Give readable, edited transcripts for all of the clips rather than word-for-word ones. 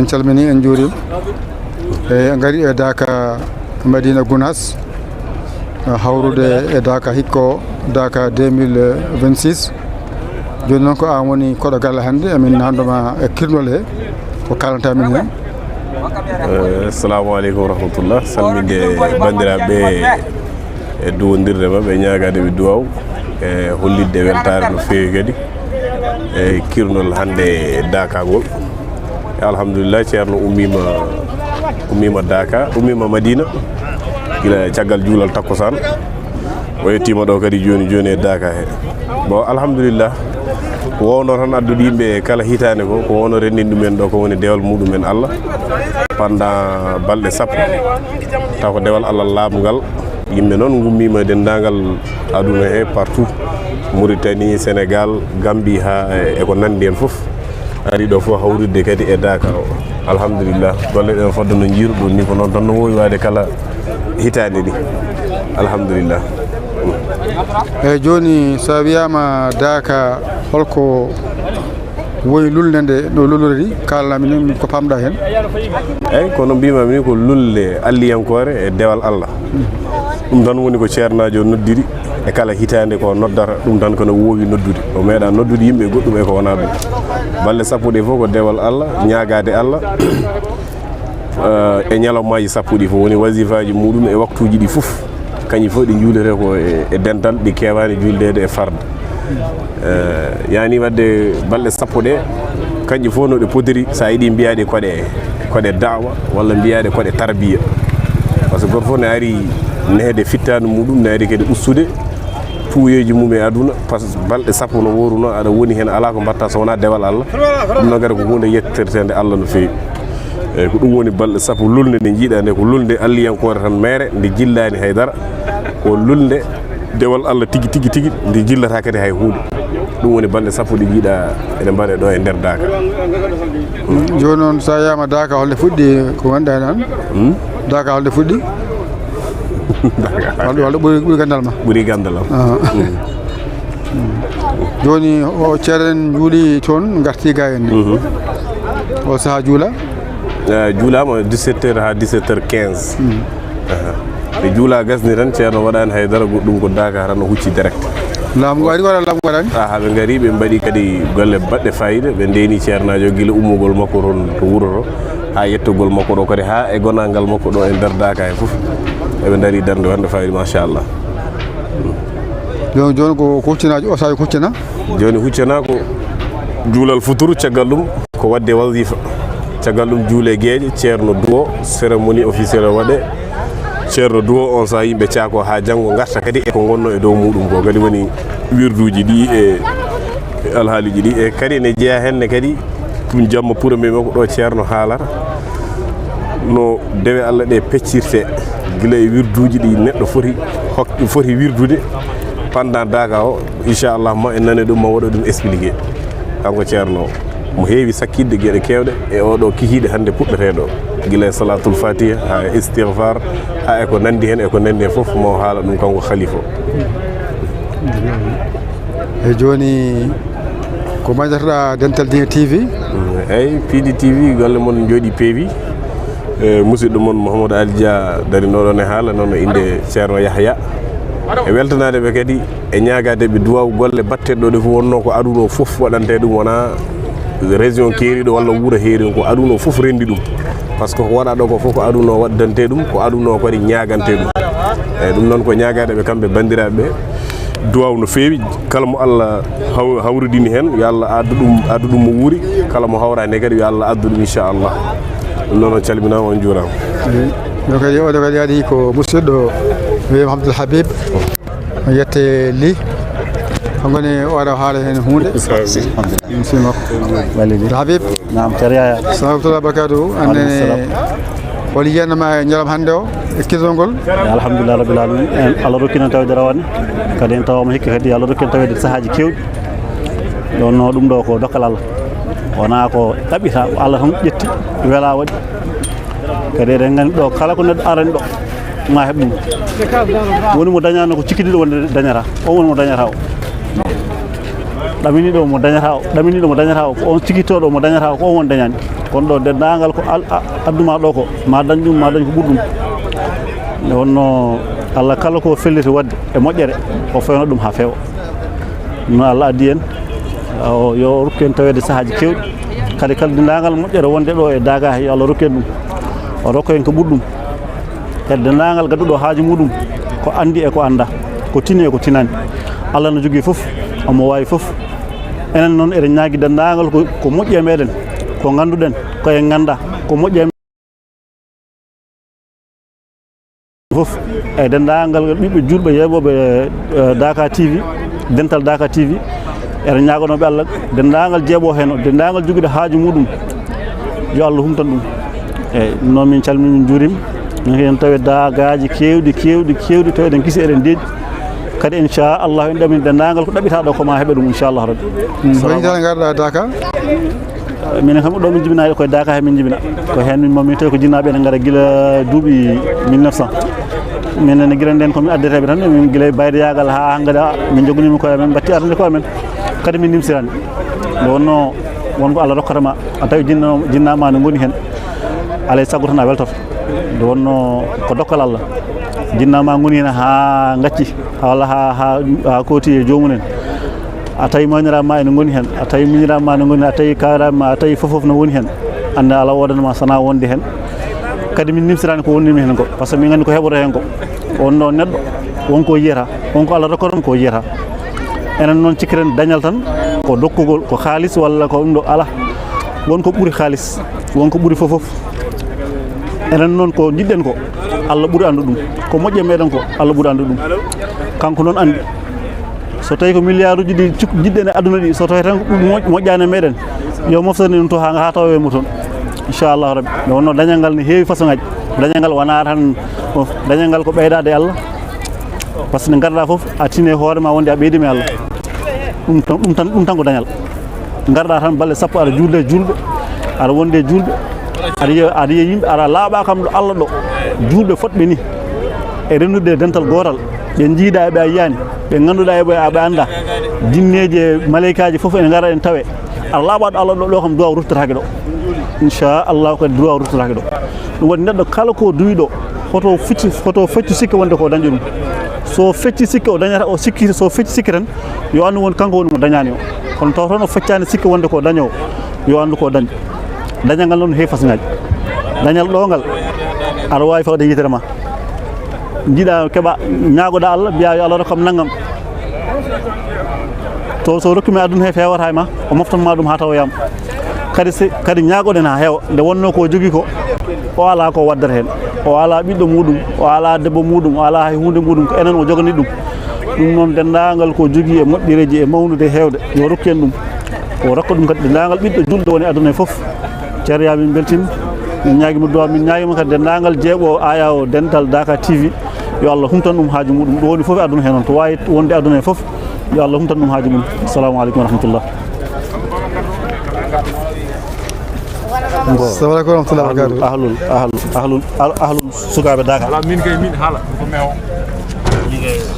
calmini en juuri e ngari e Daka Madina Gounass hawrude e Daka hikko Daka 2026 joni noon ko an woni koɗo galle hannde emin nanduma e kirnol he ko kalanta min hen. Assalamu aleykum warahmatullah, salminde bandiraɓe e duwodirde mabɓe ñagade ɓe duwaw e hollidde weltare no fewi kadi e kirnol hande Daka ngol. Alhamdulillah ceerno ummima Daka ummima Madina gila caggal juulal takkosan o yettima ɗo kadi joni e Daka he. Bon alhamdulillah ko wowno tan addude yimɓe kala hitande ko wowno rendin ɗumen ɗo ko woni dewal muɗumen Allah pendant balɗe sappo taw ko dewal Allah laamgal yimɓe noon gummima dendagal aduna he partout Mauritanie, Sénégal, Gambie ha e ko nandi hen foof ari ɗo fof hawridde kadi e Daka o. Alhamdulillah golle ɗen fodde no jiiru ɗum ni ko noon tan no wowi wade kala hitande ni alhamdulillah. eyyi joni sa wiyama Daka holko woyi lulde nde no lulori kalnami ni ko pamɗa hen. eyyi kono mbimami ni ko lulle alliyankore e dewal Allah ɗum tan woni ko ceernajo noddiri e kala hitande ko noddata ɗum tan kono wowi noddude o meeɗa noddude yimɓe goɗɗum e ko wona ɗum balle sappo ɗe fof ko dewal Allah ñagade Allah e ñalawmaji sappo ɗi fof woni wasifaji muɗum e waktuji ɗi fof kañi fof ɗi juulete ko e dental ɗi kewani juldede e farde yani wadde balɗe sappo ɗe kanƴi fof no ɗe podiri sa yiiɗi mbiyaɗe koɗe dawa walla mbiyaɗe koɗe tarbiya par ce que goto fof ne ari nehde fittade muɗum ne ari kadi ustude tuuyeji mum e aduna par ce que balɗe sappo no woruno aɗa woni hen ala ko mbatta so wona dewal Allah ɗum noon kadi ko hunde yettirtede Allah no fewi eyyi ko ɗum woni balɗe sappo lulde nde jiiɗa nde ko lulde alliyankore tan mere nde jillani haydara ko lulde dewal Allah tigui nde jillata kadi hay hunde ɗum woni balɗe sappo ɗe jiiɗa eɗe mbaɗe ɗo e nder Daka. joni noon sa yama Daka holde fuɗɗi ko ganduɗa hen Daka holde fuɗɗi holde ɓuuri gandal ma. ɓuuri gandal am. joni o ceeren juuli toon garti ga en ni o saaha juula juulama 17h ha 17h15 ɓe juula gasni tan ceerno waɗani haydara goɗɗum ko Daka tan no hucci direct. laamu ngu ari walla laamu ngu waɗani? Haaɓe gari ɓe mbaɗi kadi golle baɗɗe fayida ɓe ndeni ceernajo guila ummugol makko toon to wuuro to ha yettogol makko ɗo kadi ha e gonalngal makko ɗo e nder Daka he foof eɓe daari darde wande fayida machallah. joni ko huccinaji o sawi huccina joni huccana ko juulal futuru caggal ɗum ko wadde wasifa caggal ɗum juule gueeƴe ceerno duwo cérémonie officiel waɗe ceerno duwo on sa yimɓe caako ha janggo garta kadi eko gonno e dow muɗum ko kadi woni wirduji ɗi e alhaaliji ɗi e kadi ne jeeya henne kadi ɗum jamma premier makko ɗo ceerno haalata no dewe Allah ɗe peccirte guila e wirduji ɗi neɗɗo foti wirdude pendant Daka o inchallah ma en nani ɗum ma waɗa ɗum expliqué kanko ceerno mo heewi sakkidde gueɗe kewɗe e oɗo kikiɗe hande puɗɗeteɗo guila e salatul fatiha ha e istighfar ha eko nandi hen foof mo haala ɗum kanko khalifa o. e joni ko majjatoɗa Dental Dina TV. eyyi PD TV golle moon jooɗi peewi musidɗo moon Mouhamadou Ali Dia darinoɗon e haala noon inde ceerno Yahya e weltanade ɓe kadi e ñagade ɓe duwaw golle batteɗo ɗe fof wonno ko aduna o foof waɗante ɗum wona région keeriɗo walla wuuro heeri ko aduna o foof rendi ɗum par ce que ko waɗa ɗo ko fof ko aduna o waddante ɗum ko aduna o kadi ñagante ɗum eyyi ɗum noon ko ñagade ɓe kamɓe bandiraɓe duwaw no fewi kala mo Allah hawridini hen yo Allah addu ɗum mo wuuri kala mo hawrani kadi yo Allah addu ɗum inchallah ɗum noon on calminama on juurama. ɗo kadi oɗo kadi adi ko musidɗo wiyama Abdoul Habib yette Ly hangone waɗa haala hen hunde musidɗo makko Habib nam ceerya salamatullah barakatuhu annene hol yiyannama e ñalam hande o e kisol ngol. alhamdulillah rabbil alamin en Allah rokkino tawde rawane kadi en tawama hikka kadi Allah rokkino tawde sahaji kewɗi ɗon no ɗum ɗo ko dokkal Allah wona ko ɗaɓɓita Allah tan ƴetti wela waɗi kadi eɗen gandi ɗo kala ko neɗɗo arani ɗo ma heɓ ɗum woni mo dañano ko cikkiɗiɗo wonde dañata o woni mo dañata o ɗaminiɗo mo dañata o ko on cikittoɗo mo dañata ko on won dañani kono ɗo dendagal ko adduma ɗo ko ma dañ ɗum ma dañ ko ɓurɗum nde wonno Allah kala ko felliti wadde e moƴƴere o fewno ɗum ha feewa no Allah addi en yo rokku en tawede sahaji kewɗi kadi kala dendagal moƴƴere wonde ɗo e daga yo Allah rokku en ɗum o rokku en ko ɓurɗum kadi dendagal gadduɗo haaji muɗum ko andi e ko anda ko tini e ko tinani Allah no jogui foof omo wawi foof enen noon eɗen ñaagui dendagal ko moƴƴi e meɗen ko ganduɗen koye ganda ko moƴƴi e foof e dendagal ɓiɓɓe julɓe yeɓoɓe Dakar TV dental Dakar TV eɗen ñagonoɓe Allah dendagal jeeɓo hen o dendagal joguiɗo haaju muɗum yo Allah humtan ɗum eyyi noon min calmini min juurima min hen tawi dagaji kewɗi tawi eɗen kiisi eɗen deeƴi kadi inchallah en ɗamin dendagal ko ɗaɓɓitaɗo ko ma heeɓe ɗum inchallah rabbi hoytal garɗa Dakar minen kam ɗo min jibinaɗe koye Dakar he min jibina ko hen min mami tawi ko jinnaɓe ene gara guila duuɓi 1900 minen guila nden komin addeteɓe tan min guila bayde yagal ha hankkadi min jogonimi koye amen batti arde koye amen kadi min nimsirani nde wonno wonko Allah rokkatama a tawi jinnama ne goni hen alay saago tan a weltoto nde wonno ko dokkal Allah jinnama goni hen ha gacci walla ha kooti e jomumen a tawi manirama ene goni hen a tawi miñirama ne goni hen a tawi kawirama a tawi foof no woni hen ande Allah wodanma sana wonde hen kadi min nimsirani ko wonnimi hen ko par ce que min gandi ko heɓoto hen ko wonno neɗɗo wonko yiyata wonko Allah rokkatom ko yiyata enen noon cikkiren dañal tan ko dokkugol ko haalis walla ko ɗum ɗo ala wonko ɓuuri haalis wonko ɓuuri foof enen noon ko jiɗɗen ko Allah ɓuuri andu ɗum ko moƴƴe meɗen ko Allah ɓuuri andu ɗum kanko noon andi so tawi ko milliard uji ɗi jiɗɗen e aduna ɗi so tawi tan moƴƴani meɗen yo moftani ɗum to ha tawemo toon inchallahu rabbi nde wonno dañal ngal ne heewi façon ngaji dañal ngal wona tan dañal ngal ko ɓeydade e Allah par ce que garɗa foof a tini hoorema wonde a ɓeydimi Allah ɗum tan ko dañal garɗa tan balle sappo aɗa juulde julɓe aɗa wonde julɓe aɗa yiya yimɓe aɗa laaɓa kam ɗo Allah ɗo julɓe fotɓe ni e rennude dental gotal ɓe jiiɗa eɓe a yiyani ɓe ganduɗa eɓe aɓe anda jinneji e maleykaji foof ene gara en tawe aɗa laaɓa ɗo Allah ɗo kam duwaw ruttatake ɗo inchallahu kadi duwaw ruttatake ɗo ɗum waɗi neɗɗo kala ko duwiɗo hoto feccu sikke wonde ko dañi ɗum so fecci sikke o dañata o sikki so fecci sikke tan yo andu won kanko woni mo dañani o kono taw tan o feccani sikke wonde ko dañowo yo andu ko dañi dañal ngal noon heewi façon dañal ɗo ngal aɗa wawi fawde yitere ma jiiɗa keeɓa ñaagoɗa Allah mbiya yo Allah rokkam naggam to so rokkimi aduna he fewata e ma o moftanma ɗum ha tawoyama kadi ñaagoɗen ha heewa nde wonno ko jogui ko o ala ko waddata hen o ala ɓiɗɗo muɗum o ala debbo muɗum o ala hay hunde muɗum ko enen o jogani ɗum noon dendagal ko jogui e moƴƴereji e mawnude e hewde yo rokki en ɗum o rokka ɗum kadi dendagal ɓiɗɗo julɗo woni aduna e foof ceerya min beltima min ñaguima duwa min ñaguima kadi dendagal jeeɓo aya o dental Dakar TV yo Allah humtan ɗum haaju muɗum ɗo woni foof e aduna he noon to wawi wonde aduna e foof yo Allah humtan ɗum haaju muɗum assalamu aleykum wa rahmatullah assalamu aleykum wa rahmatullah wabarakatuh ahlul sukaɓe Dakar min kay min haala ko mewo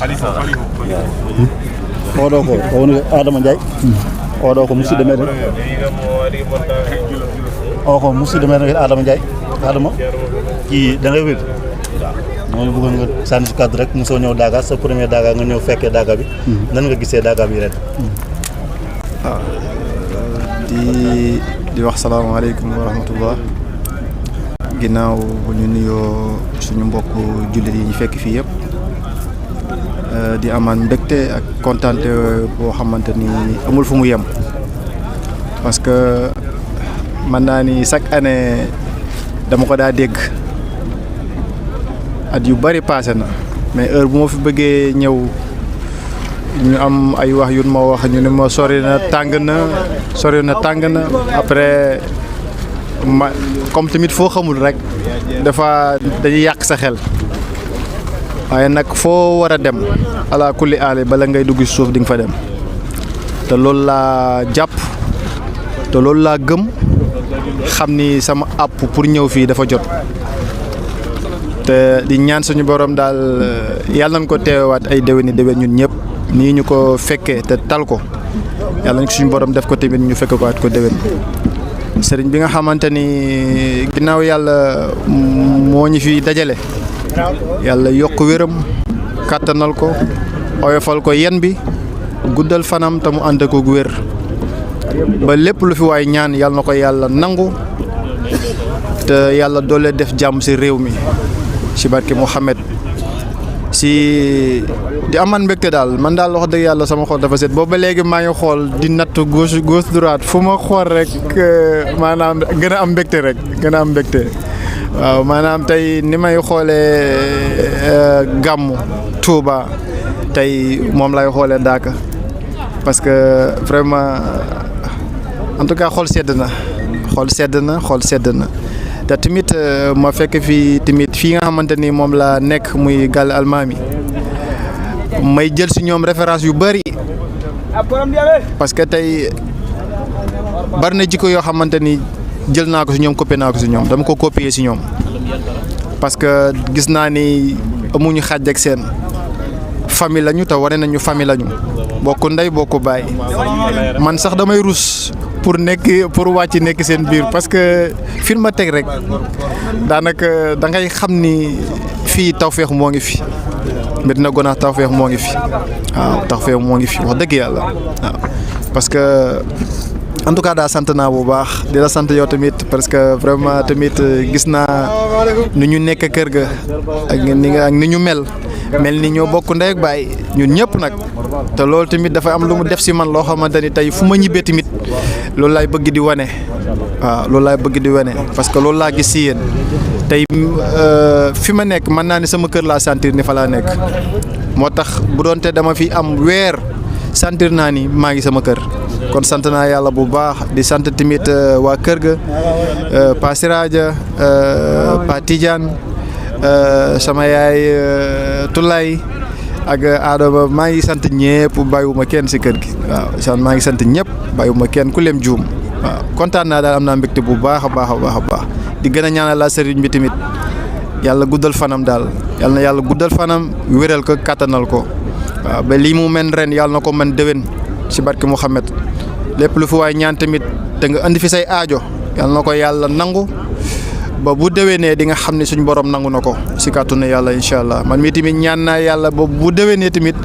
halisa oɗo ko woni Adama Ndiaye oɗo ko musidɗo meɗen o ko musidɗo meɗen Adama Ndiaye Adama ki da ngay wér moom bëggoon nga sànni si cadre rek mosoo ñëw Dakar sa premier Dakar nga ñëw fekkee Dakar bi nan nga gisee Dakar bi ren di wax salaamaaleykum wa rahmatullah ginnaaw bu ñu nuyoo suñu mbokk jullit yi ñu fekk fii yëpp di amaan mbégte ak kontaante boo xamante ni amul fu mu yem parce que mën naa ni chaque année dama ko daa dégg at yu bari passé na mais heure bu ma fi bëggee ñëw ñu am ay wax yu ma wax ñu ne ma sori na tàng na après ma comme tamit foo xamul rek dafa dañuy yàq sa xel waaye nag foo war a dem ala kulli aale bala ngay dugg ci suuf di nga fa dem te loolu laa jàpp te loolu laa gëm xam ni sama àpp pour ñëw fii dafa jot te di ñaan suñu borom daal yàlla nañ ko teewaat ay déwéni déwén ñun ñëpp nii ñu ko fekkee te tal ko yàlla ñu suñu borom def ko tamit ñu fekk ko at ko déwén sëriñ bi nga xamante ni ginnaaw yàlla moo ñu fi dajale yàlla yokk wéram kàttanal ko oyofal ko yen bi guddal fanam te mu ànd ak wér ba lépp lu fi waay ñaan yàlla na ko yàlla nangu te yàlla doole def jàmm ci réew mi ci barke Mouhamed si di aman mbégte daal man daal wax dëgg yàlla sama xol dafa set boobu ba léegi maa ngi xool di natt gauche droite fu ma xool rek maanaam gën a am mbégte rek gën a am mbégte waaw maanaam tey ni may xoolee gàmmu Touba tey moom lay xoolee Daaka parce que vraiment en tout cas xol sedd na te tamit ma fekk fii tamit fii nga xamante ni moom la nekk muy Galle Almami may jël si ñoom référence yu bari parce que tey bari na jikko yoo xamante ni jël naa ko si ñoom copié naa ko si ñoom dama ko copier si ñoom parce que gis naa ni amuñu xàjj ak seen famille lañu te wane nañu famille lañu bokku ndey bokku baay man sax damay rus pour wàcc nekk seen biir parce que fi ma teg rek daanaka da ngay xam ni fii tawféex moo ngi fi Médina Gounass tawféex moo ngi fi waaw tawféex moo ngi fi wax dëgg yàlla waaw parce que en tout cas daa sant naa bu baax di la sant yow tamit parce que vraiment tamit gis naa ni ñu nekk kër ga ak ni ñu mel ni ñoo bokk ndey ak baay ñun ñëpp nag te loolu tamit dafa am lu mu def si man loo xamante ni tey fu ma ñibbee tamit loolu laay bëgg di wane waaw loolu laay bëgg di wane parce que loolu laa gis si yéen tey fi ma nekk mën naa ni sama kër laa sentir ni fa laa nekk moo tax bu doonte dama fi am weer sentir naa ni maa ngi sama kër kon sant naa yàlla bu baax di sant tamit waa kër ga Pa Siraja Pa Tidiane sama yaay Tulay ak Adama maa ngi sant ñëpp bàyyiwuma kenn si kër gi waaw maa ngi sant ñëpp bàyyiwuma kenn ku leen juum waaw kontaan naa daal am naa mbégte bu baax a baax di gën a ñaanal la sëriñ bi tamit yàlla guddal fanam daal yàlla na yàlla guddal fanam wéral ko kàttanal ko waaw ba lii mu mën ren yàlla na ko mën déwén si barke Mouhamed lépp lu fi waay ñaan tamit te nga andi fi say aajo yàlla na ko yàlla nangu ba bu déwénee di nga xam ne suñ borom nangu na ko si kàttanu yàlla incha allah man mii tamit ñaan naa yàlla ba bu déwénee tamit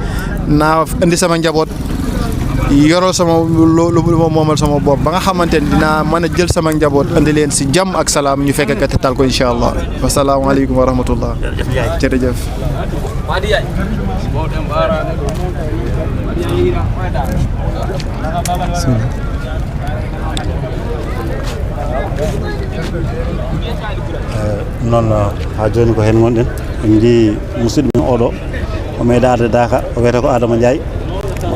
naa indi sama njaboot yorol sama lu ma moomal sama bopp ba nga xamante ni dinaa mën a jël sama njaboot andi leen si jàmm ak salaam ñu fekk ka te tal ko incha allah wasalaamaaleykum wa rahmatullah jërëjëf. noon ha joni ko hen gonɗen en jii musidɗo men oɗo o meeɗa arde Daaka o wiyete ko Adama Ndiaye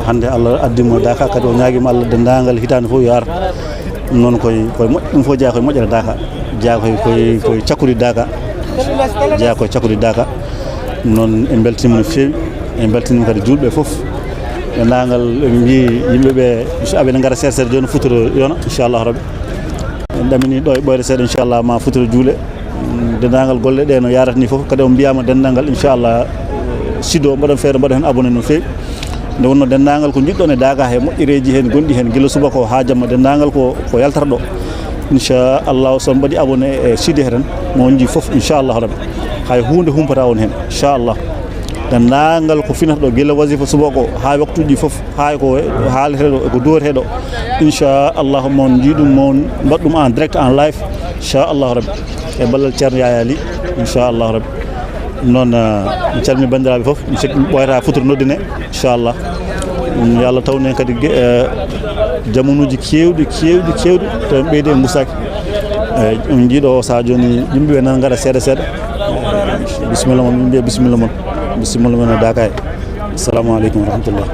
hande Allah addimo Daaka kadi o ñaguima Allah dendagal hitande fof yo ar ɗum noon koye moƴƴ ɗum fof jeeya koye moƴƴere Daaka jeeya koye cakkude Daaka jeeya koye cakkude Daaka ɗum noon en beltinima no fewi en beltinima kadi julɓe fof dendagal en jii yimɓeɓe so aɓene gara seeɗa seeɗa joni futuro yona inchallahu rabbi en ɗamini ɗo e ɓoyde seeɗa inchallah ma futuro juule dendagal golle ɗe no yarata ni fof kadi on mbiyama dendagal inchallah sido mbaɗon feere mbaɗa hen abonné no fewi nde wonno dendagal ko jiɗɗon e Daaka he moƴƴereji hen gonɗi hen guila subaka o ha jamma dendagal ko yaltata ɗo inchallah son mbaɗi abonné e sidi he tan mo jii foof inchallahu rabbi hay hunde humpata on hen inchallah dendagal ko finata ɗo guila wasifa subaka o ha waktuji foof ha ko haalete ɗo eko duwate ɗo inchallah mon jiiɗum mon mbaɗɗum en direct en live inchallahu rabbi e ballal ceerno Yaya Ly inchallahu rabbi noon en calmini bandiraɓe foof mi sikki ɓoyata futuro noddine inchallah yo Allah tawne kadi jamonuji kewɗi to en ɓeydi en gusaki on jiiɗo sa joni yimɓeɓe nan gara seeɗa seeɗa bisimilla mon min mbiya bisimilla mon e Daaka he assalamu aleykum wa rahmatullah